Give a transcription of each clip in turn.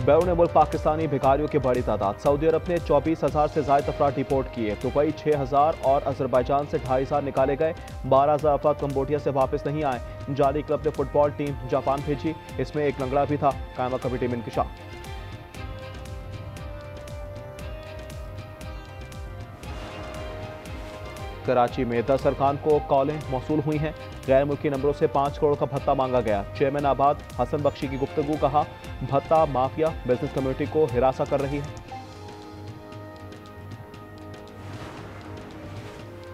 बैरून मुल्क पाकिस्तानी भिखारियों की बड़ी तादाद। सऊदी अरब ने 24,000 से ज्यादा अफराद डिपोर्ट किए। दुबई 6,000 और अजरबैजान से 2,500 निकाले गए। 12,000 अफराद कंबोडिया से वापस नहीं आए। जाली क्लब ने फुटबॉल टीम जापान भेजी, इसमें एक लंगड़ा भी था। कायमा कमेटी में इंकशाफ। कराची में 10 अरकान को कॉलें मौसूल हुई हैं। गैर मुल्की नंबरों से 5 करोड़ का भत्ता मांगा गया। चेयरमैन आबाद हसन बख्शी की गुफ्तगू, कहा भत्ता माफिया बिजनेस कम्युनिटी को हिरासा कर रही है।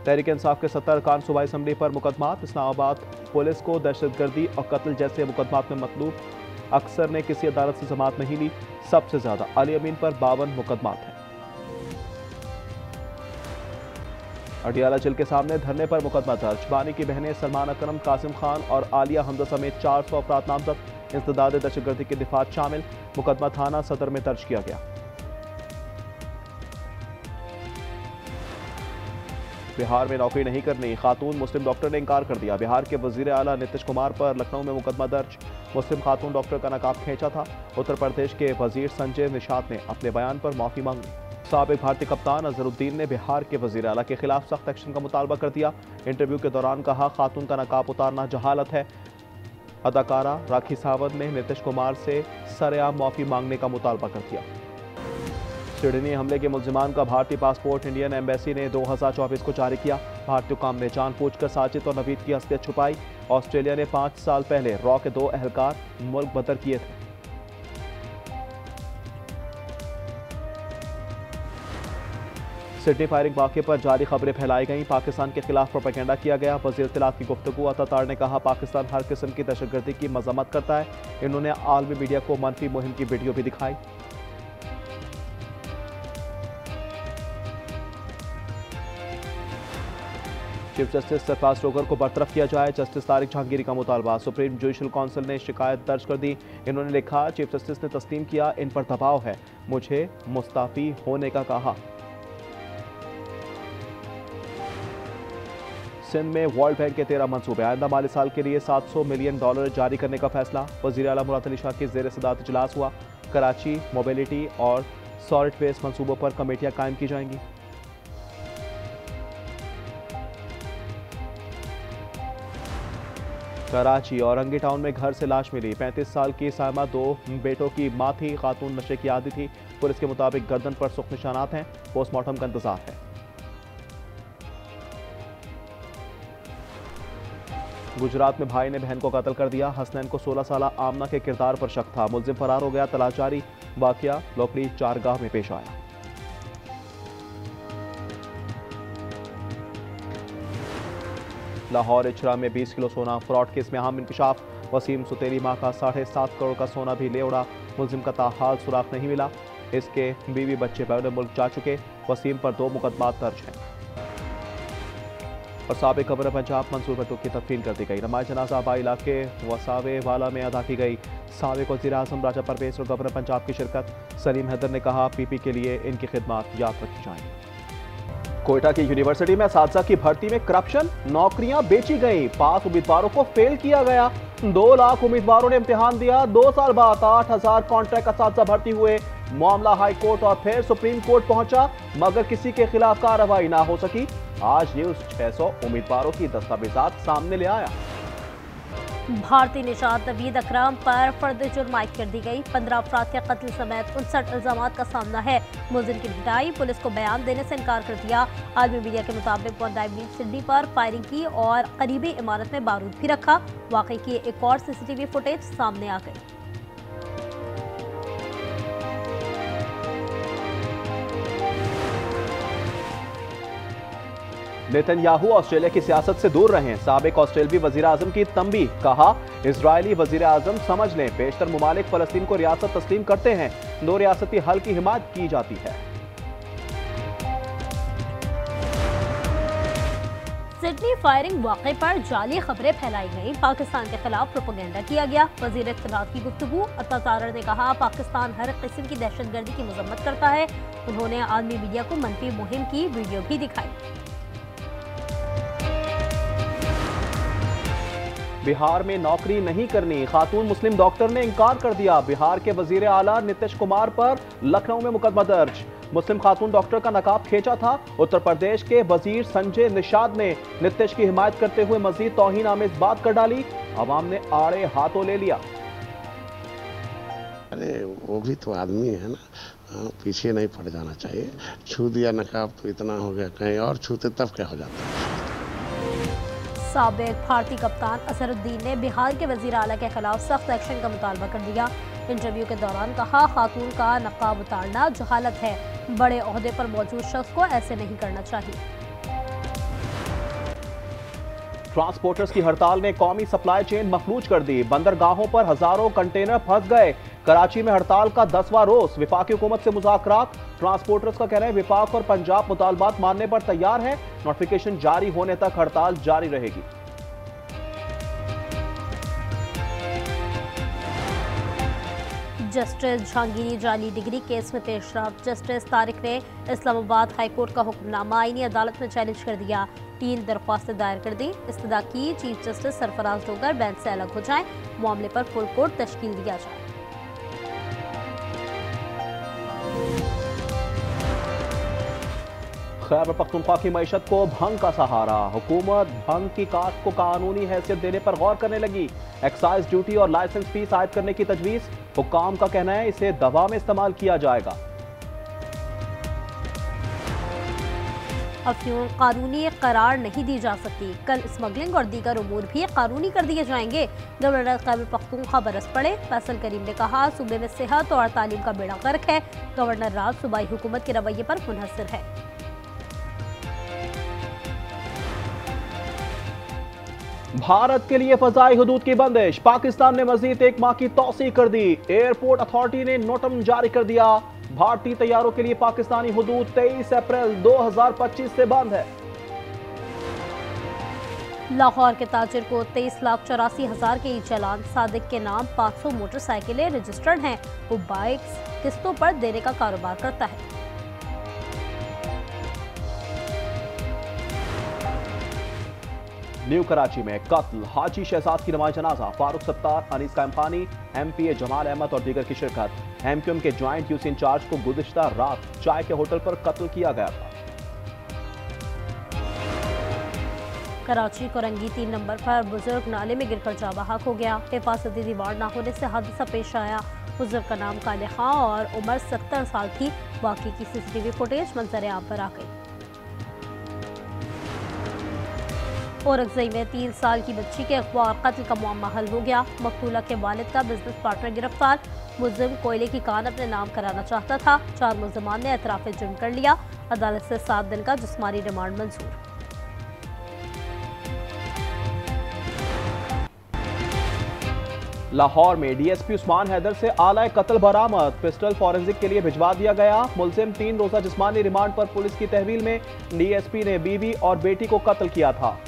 तहरीक इंसाफ के 70 अरकान सूबाई असम्बली पर मुकदमात। इस्लामाबाद पुलिस को दहशतगर्दी और कत्ल जैसे मुकदमात में मतलूब। अक्सर ने किसी अदालत से जमानत नहीं ली। सबसे ज्यादा अली अमीन पर 52 मुकदमात हैं। अडियाला जेल के सामने धरने पर मुकदमा दर्ज। बानी की बहनें सलमान अकरम, कासिम खान और आलिया हमजा समेत 400 अफराद नामजद। इंसदाद दहशतगर्दी के दिफात शामिल। मुकदमा थाना सदर में दर्ज किया गया। बिहार में नौकरी नहीं करनी, खातून मुस्लिम डॉक्टर ने इंकार कर दिया। बिहार के वजीर आला नीतीश कुमार पर लखनऊ में मुकदमा दर्ज। मुस्लिम खातून डॉक्टर का नकाब खींचा था। उत्तर प्रदेश के वजीर संजय निषाद ने अपने बयान पर माफी मांगी। साबिक भारतीय कप्तान अजहरुद्दीन ने बिहार के वजीर आला के खिलाफ सख्त एक्शन का मुतालबा कर दिया। इंटरव्यू के दौरान कहा खातून का नकाब उतारना जहालत है। अदाकारा राखी सावंत ने नीतीश कुमार से सरेआम माफी मांगने का मुतालबा कर दिया। सिडनी हमले के मुल्जिमान का भारतीय पासपोर्ट इंडियन एम्बेसी ने 2024 को जारी किया। भारतीय हुकाम ने जानबूझकर साजिद और नवीद की हस्तियत छुपाई। ऑस्ट्रेलिया ने 5 साल पहले रॉ के 2 एहलकार मुल्क बदर किए थे। सिडनी फायरिंग वाक़े पर जारी खबरें फैलाई गईं। पाकिस्तान के खिलाफ प्रोपेगेंडा किया गया। वज़ीर इत्तलात की गुफ्तगू। अतातार ने कहा पाकिस्तान हर किस्म की दहशतगर्दी की मज़म्मत करता है। इन्होंने आलमी मीडिया को मनफी मुहिम की वीडियो भी दिखाई। चीफ जस्टिस सरफराज रोगर को बरतरफ किया जाए, जस्टिस तारिक जहांगीरी का मुतालबा। सुप्रीम जुडिशल काउंसिल ने शिकायत दर्ज कर दी। इन्होंने लिखा चीफ जस्टिस ने तस्लीम किया इन पर दबाव है, मुझे मुस्ताफी होने का कहा। सिंध में वर्ल्ड बैंक के 13 मंसूबे। आइंदा माली साल के लिए $700 मिलियन जारी करने का फैसला। वज़ीर आला मुराद अली शाह के ज़ेर सदारत इजलास हुआ। कराची मोबिलिटी और सॉलिड वेस्ट मंसूबों पर कमेटियां कायम की जाएंगी। कराची औरंगी टाउन में घर से लाश मिली। 35 साल की सायमा 2 बेटों की मां थी। खातून नशे की आदी थी। पुलिस के मुताबिक गर्दन पर सुख्त निशानात हैं। पोस्टमार्टम का इंतजार है। गुजरात में भाई ने बहन को कत्ल कर दिया। हसनैन को 16 साल आमना के किरदार पर शक था। मुलजिम फरार हो गया। तलाश जारी। वाकया लोकड़ी चारगाह में पेश आया। लाहौर इचरा में 20 किलो सोना फ्रॉड केस में अहम इंकशाफ। वसीम सुतेली मां का 7.5 करोड़ का सोना भी ले उड़ा। मुलजिम का ताहाल सुराग नहीं मिला। इसके बीवी बच्चे बैरून मुल्क जा चुके। वसीम पर 2 मुकदमात दर्ज हैं। और साबिक गवर्नर पंजाब मंसूर भट्टो की तदफीन कर दी गई। नमाज जनाजा आबाई इलाके वसावे वाला में अदा की गई। साबिक वज़ीर आज़म राजा परवेज और गवर्नर पंजाब की शिरकत। सलीम हैदर ने कहा पीपी के लिए इनकी खिदमत याद रखी जाएंगी। कोयटा की यूनिवर्सिटी में असातिज़ा की भर्ती में करप्शन, नौकरियां बेची गई। पास उम्मीदवारों को फेल किया गया। 2 लाख उम्मीदवारों ने इम्तिहान दिया। 2 साल बाद 8,000 कॉन्ट्रैक्ट असातिज़ा भर्ती हुए। मामला हाई कोर्ट और फिर सुप्रीम कोर्ट पहुंचा, मगर किसी के खिलाफ कार्रवाई ना हो सकी। आज न्यूज़ 600 उम्मीदवारों की दस्तावेजात सामने ले आया। भारतीय निशाद नवीद अकरम पर फर्द जुर्म आयद कर दी गई। 15 अफराद के कत्ल समेत 59 इल्जामात का सामना है। मुलजिम की पिटाई, पुलिस को बयान देने से इनकार कर दिया। आलमी मीडिया के मुताबिक बॉन्डाइवली सिडनी पर फायरिंग की और करीबी इमारत में बारूद भी रखा। वाकई की एक और CCTV फुटेज सामने आ गई। नेतन्याहू ऑस्ट्रेलिया की सियासत से दूर रहें। साबिक ऑस्ट्रेलियावी वजीर आजम की तंबीह, कहा इजरायली वजीर आजम समझ लें बेशतर मुमालिक फलस्तीन को रियासत तस्लीम करते हैं। 2 रियासती हल की हिमायत की जाती है। सिडनी फायरिंग वाक़े पर जाली खबरें फैलाई गई। पाकिस्तान के खिलाफ प्रोपेगेंडा किया गया। वज़ीर इत्तलात की गुफ्तगू। अतातार ने कहा पाकिस्तान हर किस्म की दहशतगर्दी की मजम्मत करता है। उन्होंने आलमी मीडिया को मनफी मुहिम की वीडियो भी दिखाई। बिहार में नौकरी नहीं करनी, खातून मुस्लिम डॉक्टर ने इंकार कर दिया। बिहार के वजीर आला नीतीश कुमार पर लखनऊ में मुकदमा दर्ज। मुस्लिम खातून डॉक्टर का नकाब खींचा था। उत्तर प्रदेश के वजीर संजय निषाद ने नीतीश की हिमायत करते हुए मजीद तौहीन आमेज बात कर डाली। अवाम ने आड़े हाथों ले लिया। अरे वो भी तो आदमी है ना, पीछे नहीं पड़ जाना चाहिए। छू दिया नकाब तो इतना हो गया, कहीं और छूते तब क्या हो जाता है। साबिक भारतीय कप्तान असरुद्दीन ने बिहार के वजीर आला के खिलाफ सख्त एक्शन का मुतालबा कर दिया। इंटरव्यू के दौरान कहा, खातून का नकाब उतारना जहालत है, बड़े ओहदे पर मौजूद शख्स को ऐसे नहीं करना चाहिए। ट्रांसपोर्टर्स की हड़ताल ने कौमी सप्लाई चेन मफलूज कर दी। बंदरगाहों पर हजारों कंटेनर फंस गए। कराची में हड़ताल का 10वां रोज। वफाकी हुकूमत से मुज़ाकरात। ट्रांसपोर्टर्स का कहना है विफाक और पंजाब मुतालबात मानने पर तैयार है। नोटिफिकेशन जारी होने तक हड़ताल जारी रहेगी। जस्टिस जहांगीरी जाली डिग्री केस में पेशरफ। जस्टिस तारिक ने इस्लामाबाद हाईकोर्ट का हुक्मनामा आईनी अदालत में चैलेंज कर दिया। 3 दरख्वास्तें दायर कर दी। इस्तदा की chief justice Sarfaraz Dogar bench से अलग हो जाएं, मामले पर फुल कोर्ट तश्कील दिया जाए। खैबर पख्तूनख्वा की मईशत को भंग का सहारा। हुकूमत भंग की काश्त को कानूनी हैसियत देने पर गौर करने लगी। एक्साइज ड्यूटी और लाइसेंस फीस आयद करने की तजवीज़। हुक्काम का कहना है इसे दवा में इस्तेमाल किया जाएगा। अफयूम कानूनी करार नहीं दी जा सकती। कल स्मगलिंग और दीगर उमूर भी कानूनी कर दिए जाएंगे। गवर्नर खैबर पख्तूनख्वा बरस पड़े। फैसल करीम ने कहा, सूबे में सेहत और तालीम का बेड़ा गर्क है। गवर्नर राज सूबाई हुकूमत के रवैये पर मुनहसर है। भारत के लिए फजाई हुदूद की बंदिश। पाकिस्तान ने मजीद 1 माह की तौसीक कर दी। एयरपोर्ट अथॉरिटी ने नोटम जारी कर दिया। भारतीय तैयारों के लिए पाकिस्तानी हुदूद 23 अप्रैल 2025 से बंद है। लाहौर के ताजिर को 23,84,000 के ई चालान। सादिक के नाम 500 मोटरसाइकिलें रजिस्टर्ड हैं। वो बाइक्स किस्तों पर देने का कारोबार करता है। न्यू कराची में कत्ल। हाजी शहजाद की नमाज जनाजा। फारूक सत्तार, अनीस कामखानी, MPA जमाल अहमद और दीगर की शिरकत। MQM के ज्वाइंट यूसी इंचार्ज को गुज़िश्ता रात चाय के होटल पर कत्ल किया गया था। कराची कोरंगी 3 नंबर पर बुजुर्ग नाले में गिरकर जाँ बहक हो गया। हिफाजती दीवार न होने से हादसा पेश आया। बुजुर्ग का नाम काले खां और उम्र 70 साल थी। वाक़ई की CCTV फुटेज मंजर आम पर आ गई। औरंगज़ई में 3 साल की बच्ची के अगवा और कत्ल का मामला हल हो गया। मकतूला के वालिद का बिजनेस पार्टनर गिरफ्तार। मुलजिम कोयले की कान अपने नाम कराना चाहता था। 4 मुलजिमान ने एतराफ़ जुर्म कर लिया। अदालत से 7 दिन का जिस्मानी रिमांड मंजूर। लाहौर में DSP उस्मान हैदर से आला कत्ल बरामद। पिस्टल फॉरेंसिक के लिए भिजवा दिया गया। मुलजिम 3 रोजा जिस्मानी रिमांड पर पुलिस की तहवील में। DSP ने बीवी और बेटी को कत्ल किया था।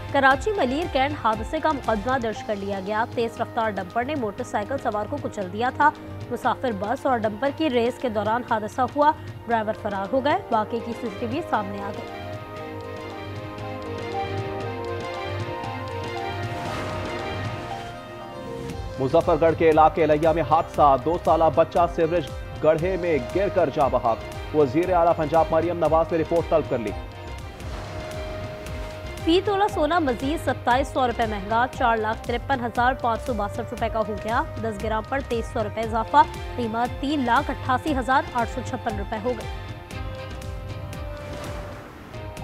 कराची मलीर कैंट हादसे का मुकदमा दर्ज कर लिया गया। तेज रफ्तार डंपर ने मोटरसाइकिल सवार को कुचल दिया था। मुसाफिर बस और डंपर की रेस के दौरान हादसा हुआ। ड्राइवर फरार हो गए। वाक़ई की CCTV सामने आ गई। मुजफ्फरगढ़ के इलाके लैया में हादसा। 2 साला बच्चा सीवरेज गड्ढे में गिरकर जा बहक। वजीर आला पंजाब मरियम नवाज ने रिपोर्ट तलब कर ली। फी तोला सोना मजीद 2700 रुपए महंगा। 4,53,562 रुपए का हो गया। 10 ग्राम पर 2300 रुपए इजाफा। कीमत 3,88,856 रुपए हो गई।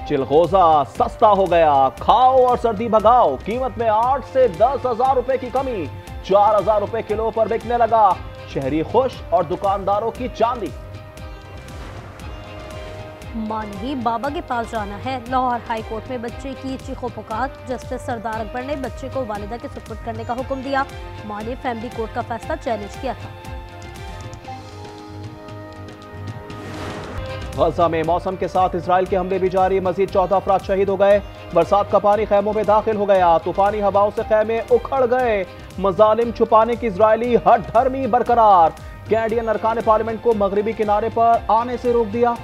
चिलगोजा सस्ता हो गया। खाओ और सर्दी भगाओ। कीमत में 8 से 10,000 रुपए की कमी। 4,000 रुपए किलो पर बिकने लगा। शहरी खुश और दुकानदारों की चांदी। मां नहीं बाबा के पास जाना है। लाहौर हाई कोर्ट में बच्चे की चीखों पुकार। जस्टिस सरदार अकबर ने बच्चे को वालिदा के सुपुर्द करने का हुक्म दिया। मां ने फैमिली कोर्ट का फैसला चैलेंज किया था। गजा में मौसम के साथ इसराइल के हमले भी जारी। मजीद 14 अफराद शहीद हो गए। बरसात का पानी खैमों में दाखिल हो गया। तूफानी हवाओं से खैमे उखड़ गए। मजालिम छुपाने की इजरायली हठधर्मी बरकरार। कैनेडियन अरकान पार्लियामेंट को मगरबी किनारे पर आने से रोक दिया।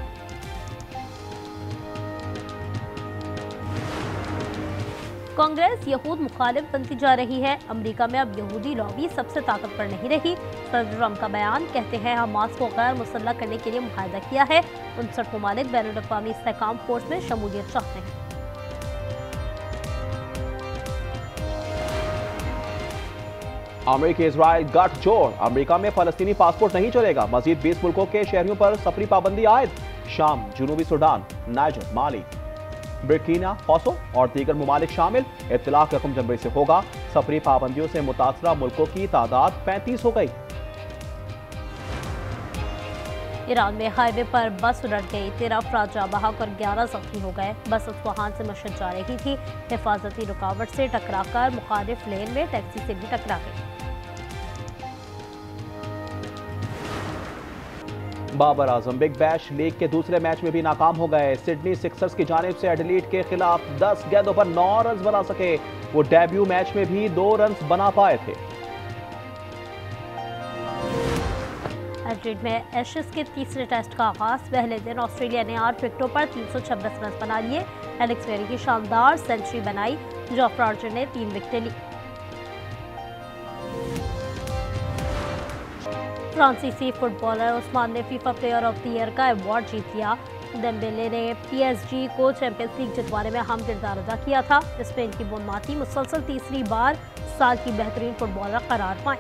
कांग्रेस यहूद मुखालिफ बनती जा रही है। अमेरिका में अब यहूदी लॉबी सबसे ताकतवर नहीं रही। सदर ट्रंप का बयान, कहते हैं हमास को गैर मुसल्लह करने के लिए मुआहदा किया है। 59 ममालिक बैनुल अक़वामी इस्तेहकाम फोर्स में शमूलियत चाहते हैं। अमेरिकी इजराइल गठजोड़, अमेरिका में फलस्तीनी पासपोर्ट नहीं चलेगा। मजीद 20 मुल्कों के शहरियों पर सफरी पाबंदी आयद। शाम, जनूबी सूडान, नाइजर, माली, बुर्किना फासो और दीगर ममालिक शामिल। इत्तलाक 1 जनवरी से होगा। सफरी पाबंदियों से मुतासरा मुल्कों की तादाद 35 हो गई। ईरान में हाईवे पर बस उलट गई, 13 अफराद जाँ बहक और 11 जख्मी हो गए। बस अस्फहान से मशहद जा रही थी, हिफाजती रुकावट से टकराकर मुखालिफ लेन में टैक्सी से भी टकरा गई। Babar Azam big bash league के दूसरे मैच में भी नाकाम हो गए। सिडनी सिक्सर्स की जानिब से एडिलेड के खिलाफ 10 गेंदों पर 9 रन बना सके। वो डेब्यू मैच में भी 2 रन बना पाए थे। एडिलेड में एशेज के तीसरे टेस्ट का आगाज। पहले दिन ऑस्ट्रेलिया ने 8 विकेटों पर 326 रन बना लिए। एलेक्स वेरी की शानदार सेंचुरी बनाई। जॉफ्रा आर्चर ने 3 विकेटें ली। फ्रांसीसी फुटबॉलर उस्मान ने FIFA player of the year का अवार्ड जीत लिया। डेम्बेले ने पीएसजी को चैंपियंस लीग जितवाने में अहम किरदार अदा किया था। स्पेन की बोनमाती मुसलसल तीसरी बार साल की बेहतरीन फुटबॉलर करार पाए।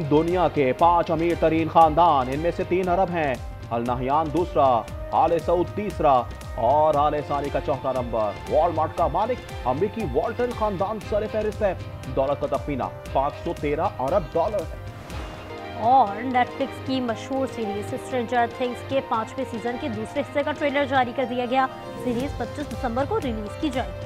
दुनिया के 5 अमीर तरीन खानदान, इनमें से 3 अरब हैं। अल नहयान दूसरा, आले सऊद तीसरा और आले सानी का चौथा नंबर। वॉलमार्ट का मालिक अमेरिकी वॉल्टन खानदान सर फहरिस्त है। दौलत का तखमीना 513 अरब डॉलर है। और नेटफ्लिक्स की मशहूर सीरीज स्ट्रेंजर थिंग्स के 5वें सीजन के दूसरे हिस्से का ट्रेलर जारी कर दिया गया। सीरीज 25 दिसंबर को रिलीज की जाएगी।